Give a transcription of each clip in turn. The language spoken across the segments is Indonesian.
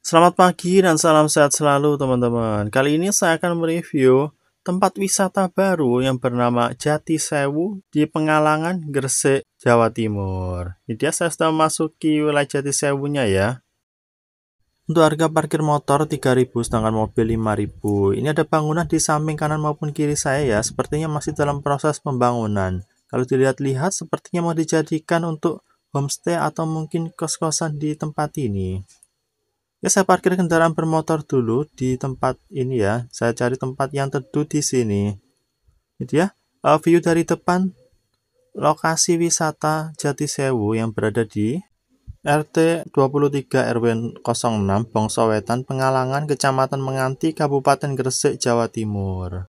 Selamat pagi dan salam sehat selalu teman-teman. Kali ini saya akan mereview tempat wisata baru yang bernama Jati Sewu di Pengalangan, Gresik, Jawa Timur. Ini dia, saya sudah memasuki wilayah Jati Sewunya ya. Untuk harga parkir motor 3.000 sedangkan mobil 5.000. Ini ada bangunan di samping kanan maupun kiri saya ya, sepertinya masih dalam proses pembangunan. Kalau dilihat-lihat sepertinya mau dijadikan untuk homestay atau mungkin kos-kosan di tempat ini. Ya, saya parkir kendaraan bermotor dulu di tempat ini ya. Saya cari tempat yang teduh di sini. Itu ya, view dari depan lokasi wisata Jati Sewu yang berada di RT 23 RW 06 Bongsowetan, Pengalangan, Kecamatan Menganti, Kabupaten Gresik, Jawa Timur.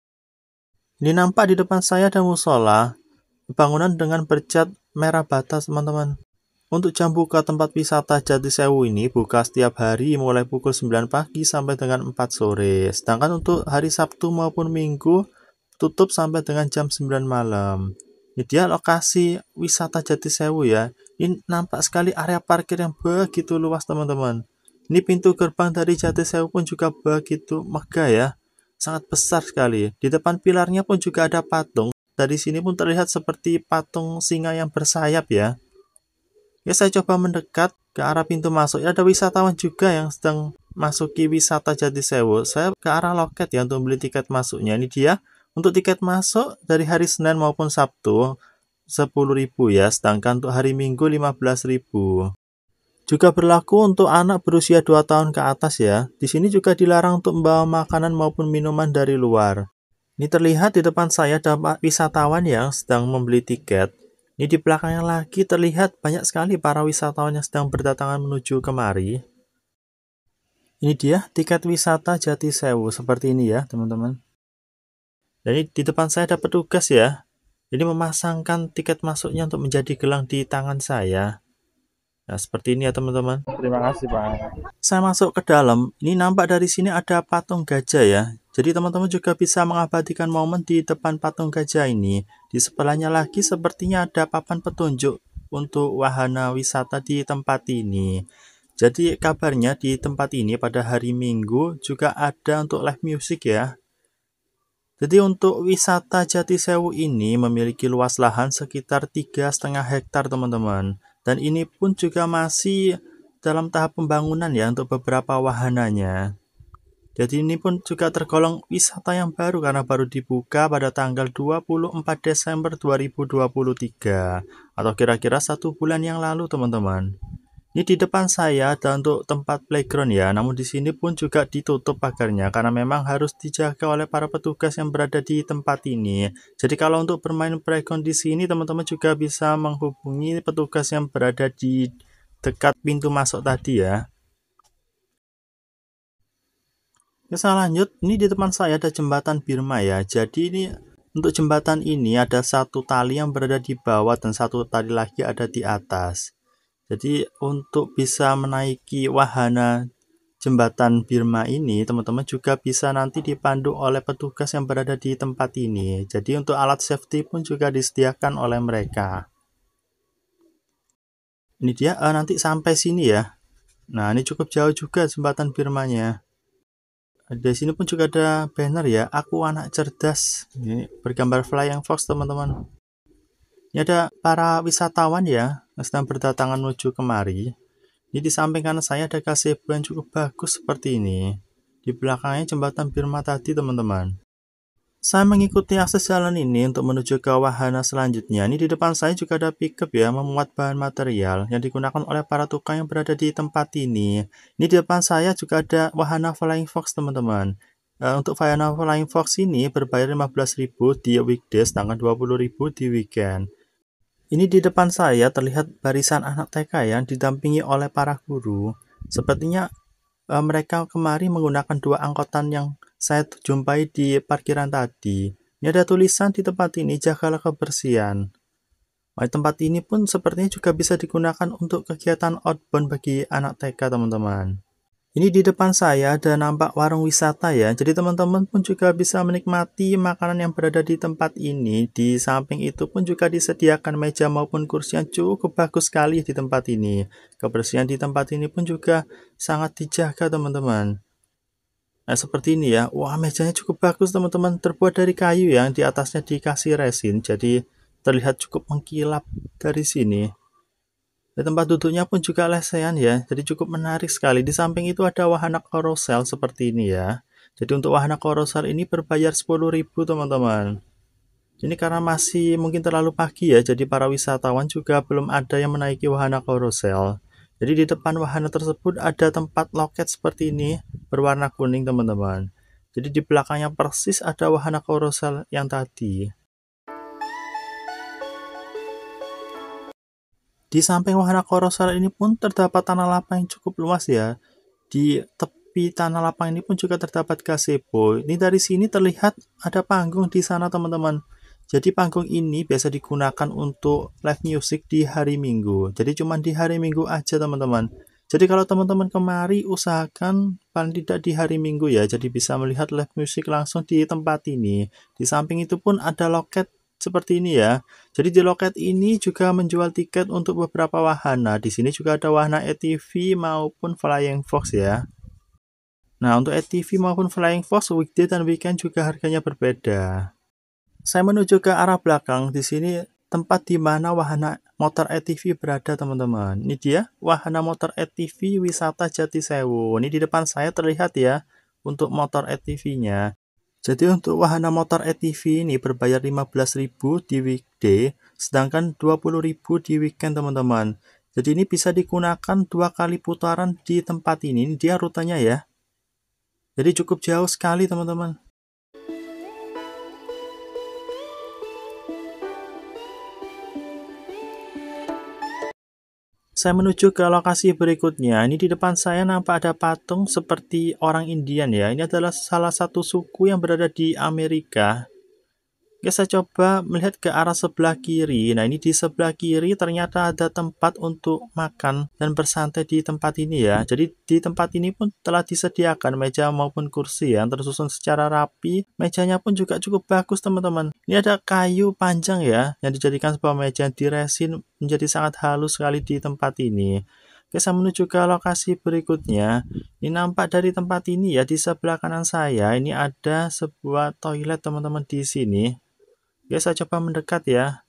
Ini nampak di depan saya ada musola, bangunan dengan bercat merah bata teman-teman. Untuk jam buka tempat wisata Jati Sewu ini buka setiap hari mulai pukul 9 pagi sampai dengan 4 sore. Sedangkan untuk hari Sabtu maupun Minggu tutup sampai dengan jam 9 malam. Ini dia lokasi wisata Jati Sewu ya. Ini nampak sekali area parkir yang begitu luas teman-teman. Ini pintu gerbang dari Jati Sewu pun juga begitu megah ya. Sangat besar sekali. Di depan pilarnya pun juga ada patung. Dari sini pun terlihat seperti patung singa yang bersayap ya. Ya, saya coba mendekat ke arah pintu masuk. Ya, ada wisatawan juga yang sedang masuki wisata Jati Sewu. Saya ke arah loket ya untuk beli tiket masuknya. Ini dia. Untuk tiket masuk dari hari Senin maupun Sabtu 10.000 ya, sedangkan untuk hari Minggu 15.000. Juga berlaku untuk anak berusia 2 tahun ke atas ya. Di sini juga dilarang untuk membawa makanan maupun minuman dari luar. Ini terlihat di depan saya ada wisatawan yang sedang membeli tiket. Ini di belakangnya lagi terlihat banyak sekali para wisatawan yang sedang berdatangan menuju kemari. Ini dia tiket wisata Jati Sewu seperti ini ya teman-teman. Jadi di depan saya ada petugas ya. Ini memasangkan tiket masuknya untuk menjadi gelang di tangan saya. Nah, seperti ini ya teman-teman. Terima kasih, Pak. Saya masuk ke dalam, ini nampak dari sini ada patung gajah ya. Jadi teman-teman juga bisa mengabadikan momen di depan patung gajah ini. Di sebelahnya lagi sepertinya ada papan petunjuk untuk wahana wisata di tempat ini. Jadi kabarnya di tempat ini pada hari Minggu juga ada untuk live music ya. Jadi untuk wisata Jati Sewu ini memiliki luas lahan sekitar 3,5 hektar teman-teman. Dan ini pun juga masih dalam tahap pembangunan ya untuk beberapa wahananya. Jadi ini pun juga tergolong wisata yang baru karena baru dibuka pada tanggal 24 Desember 2023 atau kira-kira 1 bulan yang lalu teman-teman. Ini di depan saya ada untuk tempat playground ya, namun di sini pun juga ditutup pagarnya karena memang harus dijaga oleh para petugas yang berada di tempat ini. Jadi kalau untuk bermain playground di sini teman-teman juga bisa menghubungi petugas yang berada di dekat pintu masuk tadi ya. Ya, saya lanjut, ini di depan saya ada jembatan Birma ya. Jadi ini untuk jembatan ini ada satu tali yang berada di bawah dan satu tali lagi ada di atas. Jadi untuk bisa menaiki wahana jembatan Birma ini, teman-teman juga bisa nanti dipandu oleh petugas yang berada di tempat ini. Jadi untuk alat safety pun juga disediakan oleh mereka. Ini dia nanti sampai sini ya. Nah, ini cukup jauh juga jembatan Birmanya. Di sini pun juga ada banner ya, aku anak cerdas. Ini bergambar flying fox teman-teman. Ini ada para wisatawan ya yang sedang berdatangan menuju kemari. Ini di samping kanan saya ada gazebo yang cukup bagus seperti ini. Di belakangnya jembatan Birma tadi teman-teman. Saya mengikuti akses jalan ini untuk menuju ke wahana selanjutnya. Ini di depan saya juga ada pickup ya, memuat bahan material yang digunakan oleh para tukang yang berada di tempat ini. Ini di depan saya juga ada wahana Flying Fox teman-teman. Untuk wahana Flying Fox ini berbayar 15.000 di weekdays, sedangkan 20.000 di weekend. Ini di depan saya terlihat barisan anak TK yang didampingi oleh para guru. Sepertinya mereka kemari menggunakan dua angkutan yang saya jumpai di parkiran tadi. Ini ada tulisan di tempat ini, jagalah kebersihan. Tempat ini pun sepertinya juga bisa digunakan untuk kegiatan outbound bagi anak TK teman-teman. Ini di depan saya ada nampak warung wisata ya. Jadi teman-teman pun juga bisa menikmati makanan yang berada di tempat ini. Di samping itu pun juga disediakan meja maupun kursi yang cukup bagus sekali di tempat ini. Kebersihan di tempat ini pun juga sangat dijaga teman-teman. Nah, seperti ini ya. Wah, mejanya cukup bagus teman-teman. Terbuat dari kayu yang di atasnya dikasih resin. Jadi terlihat cukup mengkilap dari sini. Dan tempat duduknya pun juga lesehan ya, jadi cukup menarik sekali. Di samping itu ada wahana carousel seperti ini ya. Jadi untuk wahana carousel ini berbayar 10.000 teman-teman. Ini karena masih mungkin terlalu pagi ya, jadi para wisatawan juga belum ada yang menaiki wahana carousel. Jadi di depan wahana tersebut ada tempat loket seperti ini, berwarna kuning teman-teman. Jadi di belakangnya persis ada wahana carousel yang tadi. Di samping wahana carousel ini pun terdapat tanah lapang yang cukup luas ya. Di tepi tanah lapang ini pun juga terdapat gazebo. Ini dari sini terlihat ada panggung di sana teman-teman. Jadi panggung ini biasa digunakan untuk live music di hari Minggu. Jadi cuma di hari Minggu aja teman-teman. Jadi kalau teman-teman kemari usahakan paling tidak di hari Minggu ya. Jadi bisa melihat live music langsung di tempat ini. Di samping itu pun ada loket seperti ini ya. Jadi di loket ini juga menjual tiket untuk beberapa wahana. Di sini juga ada wahana ATV maupun Flying Fox ya. Nah, untuk ATV maupun Flying Fox weekday dan weekend juga harganya berbeda. Saya menuju ke arah belakang. Di sini tempat di mana wahana motor ATV berada, teman-teman. Ini dia wahana motor ATV wisata Jatisewu. Ini di depan saya terlihat ya untuk motor ATV-nya. Jadi untuk wahana motor ATV ini berbayar 15.000 di weekday, sedangkan 20.000 di weekend teman-teman. Jadi ini bisa digunakan 2 kali putaran di tempat ini dia rutenya ya. Jadi cukup jauh sekali teman-teman. Saya menuju ke lokasi berikutnya. Ini di depan saya nampak ada patung seperti orang Indian ya. Ini adalah salah satu suku yang berada di Amerika. Oke, saya coba melihat ke arah sebelah kiri. Nah, ini di sebelah kiri ternyata ada tempat untuk makan dan bersantai di tempat ini ya. Jadi di tempat ini pun telah disediakan meja maupun kursi yang tersusun secara rapi. Mejanya pun juga cukup bagus teman-teman. Ini ada kayu panjang ya yang dijadikan sebuah meja di resin menjadi sangat halus sekali di tempat ini. Oke, saya menuju ke lokasi berikutnya. Ini nampak dari tempat ini ya, di sebelah kanan saya ini ada sebuah toilet teman-teman di sini. Oke, saya coba mendekat ya.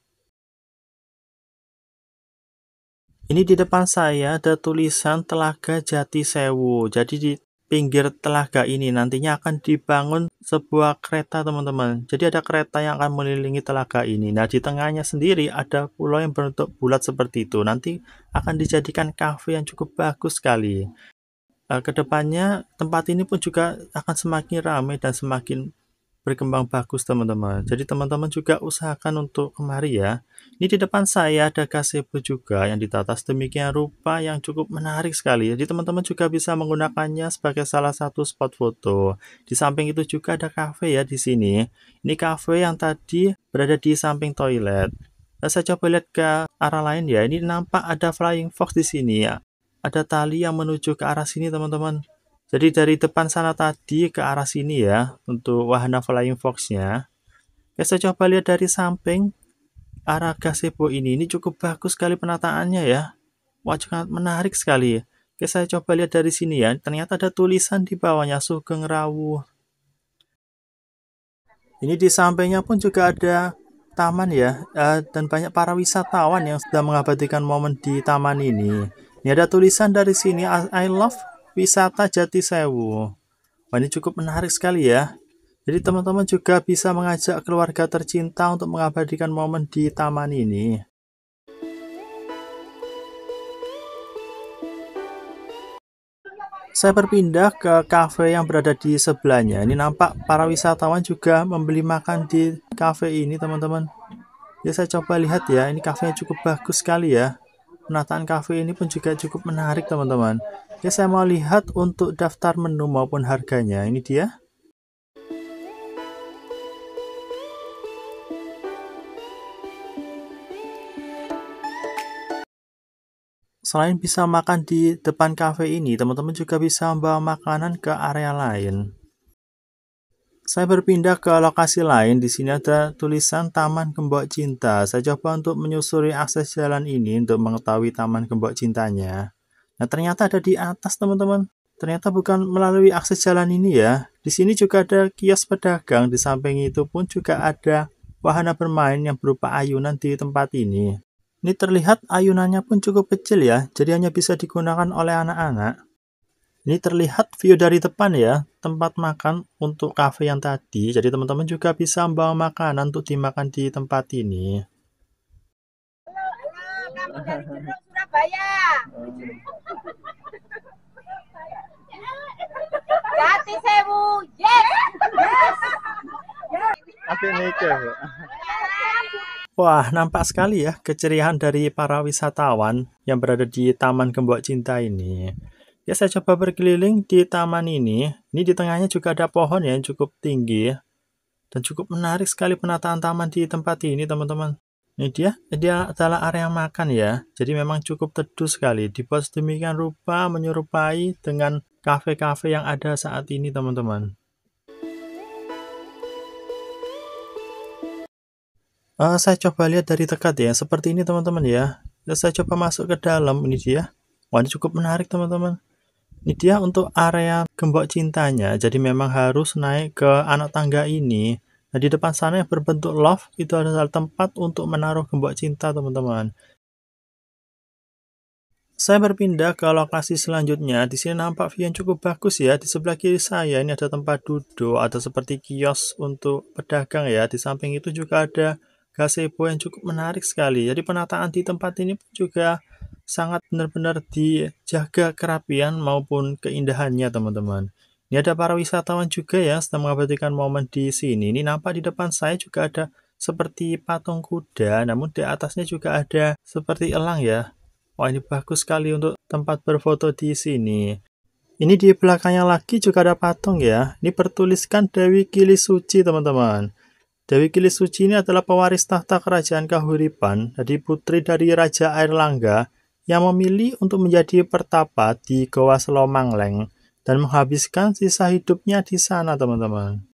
Ini di depan saya ada tulisan Telaga Jatisewu. Jadi di pinggir telaga ini nantinya akan dibangun sebuah kereta teman-teman. Jadi ada kereta yang akan mengelilingi telaga ini. Nah, di tengahnya sendiri ada pulau yang berbentuk bulat seperti itu. Nanti akan dijadikan kafe yang cukup bagus sekali. Kedepannya tempat ini pun juga akan semakin ramai dan semakin berkembang bagus teman-teman. Jadi teman-teman juga usahakan untuk kemari ya. Ini di depan saya ada gazebo juga yang ditata sedemikian rupa yang cukup menarik sekali. Jadi teman-teman juga bisa menggunakannya sebagai salah satu spot foto. Di samping itu juga ada cafe ya di sini. Ini cafe yang tadi berada di samping toilet. Saya coba lihat ke arah lain ya. Ini nampak ada Flying Fox di sini ya. Ada tali yang menuju ke arah sini teman-teman. Jadi dari depan sana tadi ke arah sini ya, untuk wahana Flying Fox-nya. Ya, saya coba lihat dari samping arah gazebo ini cukup bagus sekali penataannya ya. Wah, sangat menarik sekali. Oke, saya coba lihat dari sini ya. Ternyata ada tulisan di bawahnya Sugeng Rawuh. Ini di sampingnya pun juga ada taman ya, dan banyak para wisatawan yang sedang mengabadikan momen di taman ini. Ini ada tulisan dari sini, I love wisata Jatisewu. Wah, ini cukup menarik sekali ya. Jadi teman-teman juga bisa mengajak keluarga tercinta untuk mengabadikan momen di taman ini. Saya berpindah ke kafe yang berada di sebelahnya. Ini nampak para wisatawan juga membeli makan di kafe ini, teman-teman. Ya, saya coba lihat ya. Ini kafenya cukup bagus sekali ya. Penataan kafe ini pun juga cukup menarik, teman-teman. Ya, saya mau lihat untuk daftar menu maupun harganya. Ini dia. Selain bisa makan di depan kafe ini, teman-teman juga bisa membawa makanan ke area lain. Saya berpindah ke lokasi lain. Di sini ada tulisan Taman Gembok Cinta. Saya coba untuk menyusuri akses jalan ini untuk mengetahui Taman Gembok Cintanya. Nah, ternyata ada di atas, teman-teman. Ternyata bukan melalui akses jalan ini ya. Di sini juga ada kios pedagang. Di samping itu pun juga ada wahana bermain yang berupa ayunan di tempat ini. Ini terlihat ayunannya pun cukup kecil ya, jadi hanya bisa digunakan oleh anak-anak. Ini terlihat view dari depan ya, tempat makan untuk cafe yang tadi. Jadi teman-teman juga bisa membawa makanan untuk dimakan di tempat ini. Kami dari Jeruk, Surabaya. Jati Sewu, yes. Wah, nampak sekali ya keceriaan dari para wisatawan yang berada di Taman Gembok Cinta ini. Ya, saya coba berkeliling di taman ini. Ini di tengahnya juga ada pohon yang cukup tinggi dan cukup menarik sekali penataan taman di tempat ini, teman-teman. Ini dia adalah area makan ya. Jadi memang cukup teduh sekali. Dibuat sedemikian rupa menyerupai dengan kafe-kafe yang ada saat ini, teman-teman. Saya coba lihat dari dekat ya, seperti ini teman-teman ya. Saya coba masuk ke dalam, ini dia. Wah, ini cukup menarik teman-teman. Ini dia untuk area gembok cintanya, jadi memang harus naik ke anak tangga ini. Nah, di depan sana yang berbentuk love, itu adalah tempat untuk menaruh gembok cinta teman-teman. Saya berpindah ke lokasi selanjutnya. Di sini nampak view yang cukup bagus ya. Di sebelah kiri saya ini ada tempat duduk, ada seperti kios untuk pedagang ya. Di samping itu juga ada gazebo yang cukup menarik sekali. Jadi penataan di tempat ini pun juga sangat benar-benar dijaga kerapian maupun keindahannya, teman-teman. Ini ada para wisatawan juga ya sedang mengabadikan momen di sini. Ini nampak di depan saya juga ada seperti patung kuda, namun di atasnya juga ada seperti elang ya. Wah, ini bagus sekali untuk tempat berfoto di sini. Ini di belakangnya lagi juga ada patung ya. Ini bertuliskan Dewi Kili Suci, teman-teman. Dewi Kili Suci ini adalah pewaris tahta kerajaan Kahuripan, jadi putri dari Raja Airlangga yang memilih untuk menjadi pertapa di Goa Selomangleng dan menghabiskan sisa hidupnya di sana, teman-teman.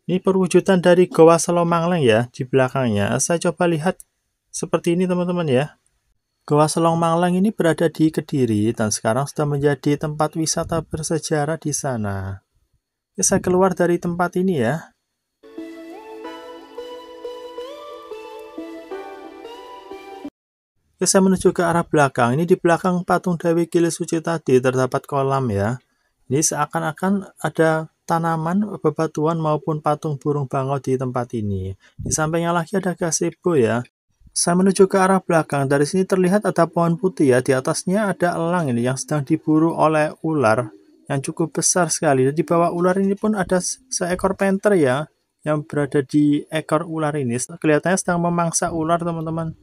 Ini perwujudan dari Goa Selomangleng ya di belakangnya. Saya coba lihat seperti ini, teman-teman ya. Goa Selongmangleng ini berada di Kediri dan sekarang sudah menjadi tempat wisata bersejarah di sana. Ya, saya keluar dari tempat ini ya. Ya, saya menuju ke arah belakang. Ini di belakang patung Dewi Kili Suci tadi terdapat kolam ya. Ini seakan-akan ada tanaman, bebatuan maupun patung burung bangau di tempat ini. Di sampingnya lagi ada gazebo ya. Saya menuju ke arah belakang. Dari sini terlihat ada pohon putih ya. Di atasnya ada elang ini yang sedang diburu oleh ular yang cukup besar sekali. Dan di bawah ular ini pun ada seekor panther ya yang berada di ekor ular ini. Kelihatannya sedang memangsa ular, teman-teman.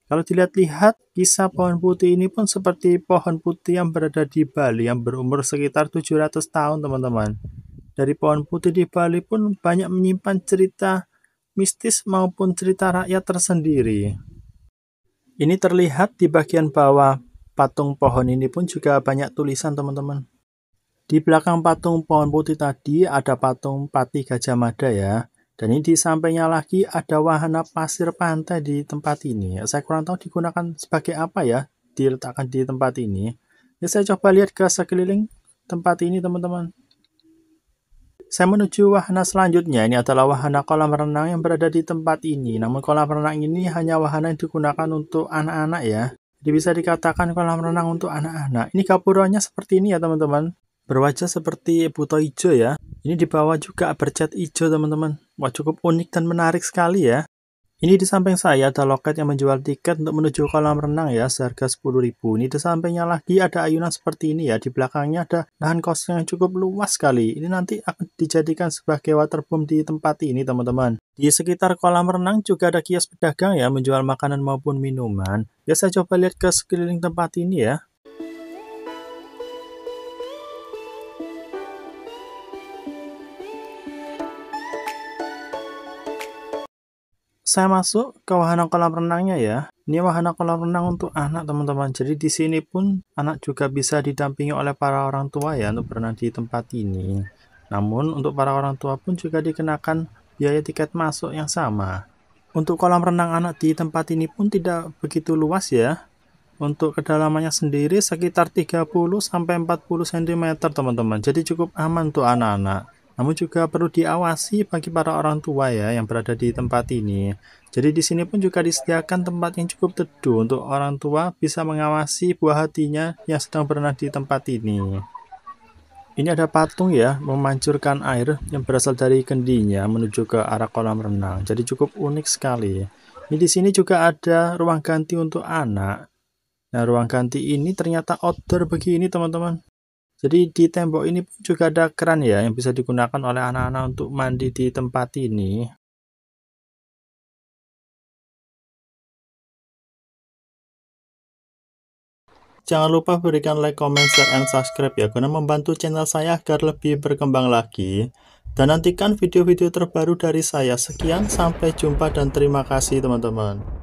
Kalau dilihat-lihat, kisah pohon putih ini pun seperti pohon putih yang berada di Bali yang berumur sekitar 700 tahun, teman-teman. Dari pohon putih di Bali pun banyak menyimpan cerita mistis maupun cerita rakyat tersendiri. Ini terlihat di bagian bawah patung pohon ini pun juga banyak tulisan, teman-teman. Di belakang patung pohon putih tadi ada patung Pati Gajah Mada ya. Dan ini di sampingnya lagi ada wahana pasir pantai di tempat ini. Saya kurang tahu digunakan sebagai apa ya, diletakkan di tempat ini. Ya, saya coba lihat ke sekeliling tempat ini, teman-teman. Saya menuju wahana selanjutnya. Ini adalah wahana kolam renang yang berada di tempat ini. Namun kolam renang ini hanya wahana yang digunakan untuk anak-anak ya. Jadi bisa dikatakan kolam renang untuk anak-anak. Ini gapuranya seperti ini ya, teman-teman. Berwajah seperti buto hijau ya. Ini di bawah juga bercat hijau, teman-teman. Wah, cukup unik dan menarik sekali ya. Ini di samping saya ada loket yang menjual tiket untuk menuju kolam renang ya, seharga 10.000. Ini di sampingnya lagi ada ayunan seperti ini ya. Di belakangnya ada lahan kosong yang cukup luas sekali. Ini nanti akan dijadikan sebagai waterboom di tempat ini, teman-teman. Di sekitar kolam renang juga ada kios pedagang ya, menjual makanan maupun minuman. Ya, saya coba lihat ke sekeliling tempat ini ya. Saya masuk ke wahana kolam renangnya ya. Ini wahana kolam renang untuk anak, teman-teman. Jadi di sini pun anak juga bisa didampingi oleh para orang tua ya untuk berenang di tempat ini. Namun untuk para orang tua pun juga dikenakan biaya tiket masuk yang sama. Untuk kolam renang anak di tempat ini pun tidak begitu luas ya. Untuk kedalamannya sendiri sekitar 30 sampai 40 cm, teman-teman. Jadi cukup aman untuk anak-anak. Namun juga perlu diawasi bagi para orang tua ya yang berada di tempat ini. Jadi di sini pun juga disediakan tempat yang cukup teduh untuk orang tua bisa mengawasi buah hatinya yang sedang berenang di tempat ini. Ini ada patung ya, memancurkan air yang berasal dari kendinya menuju ke arah kolam renang. Jadi cukup unik sekali. Ini di sini juga ada ruang ganti untuk anak. Nah, ruang ganti ini ternyata outdoor begini, teman-teman. Jadi di tembok ini pun juga ada keran ya yang bisa digunakan oleh anak-anak untuk mandi di tempat ini. Jangan lupa berikan like, comment, share, and subscribe ya, guna membantu channel saya agar lebih berkembang lagi. Dan nantikan video-video terbaru dari saya. Sekian, sampai jumpa dan terima kasih teman-teman.